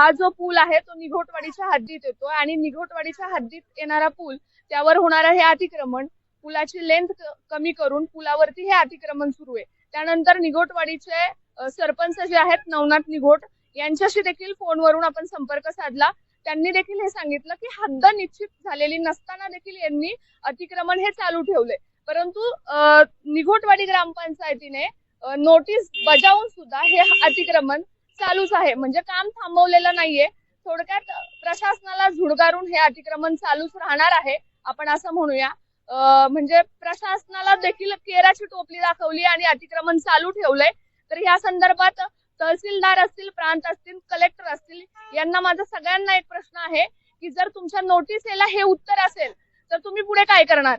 हा जो पूल आहे तो निघोटवाडीच्या हद्दीत येतो आणि निघोटवाडीच्या हद्दीत येणारा पूल, त्यावर होणारं हे अतिक्रमण, पुलाची लेंथ कमी करून पुलावरती हे अतिक्रमण सुरू आहे। त्यानंतर निघोटवाडीचे सरपंच जे आहेत नवनाथ निघोट यांच्याशी देखील फोनवरून आपण संपर्क साधला। त्यांनी देखील हे सांगितलं की हद्द निश्चित झालेली नसताना देखील यांनी अतिक्रमण हे चालू ठेवले, परंतु निघोटवाडी ग्रामपंचायतीने नोटीस बजावून सुद्धा हे अतिक्रमण चालूच आहे, म्हणजे काम थांबवलेलं नाहीये। थोडक्यात प्रशासनाला झुडकारून हे अतिक्रमण चालूच राहणार आहे, आपण असं म्हणूया। म्हणजे प्रशासनाला देखील केराची टोपली दाखवली आणि अतिक्रमण चालू ठेवलंय। तर या संदर्भात तहसीलदार असतील, प्रांत असतील, कलेक्टर असतील, यांना माझा सगळ्यांना एक प्रश्न आहे की जर तुमच्या नोटिसेला हे उत्तर असेल तर तुम्ही पुढे काय करणार?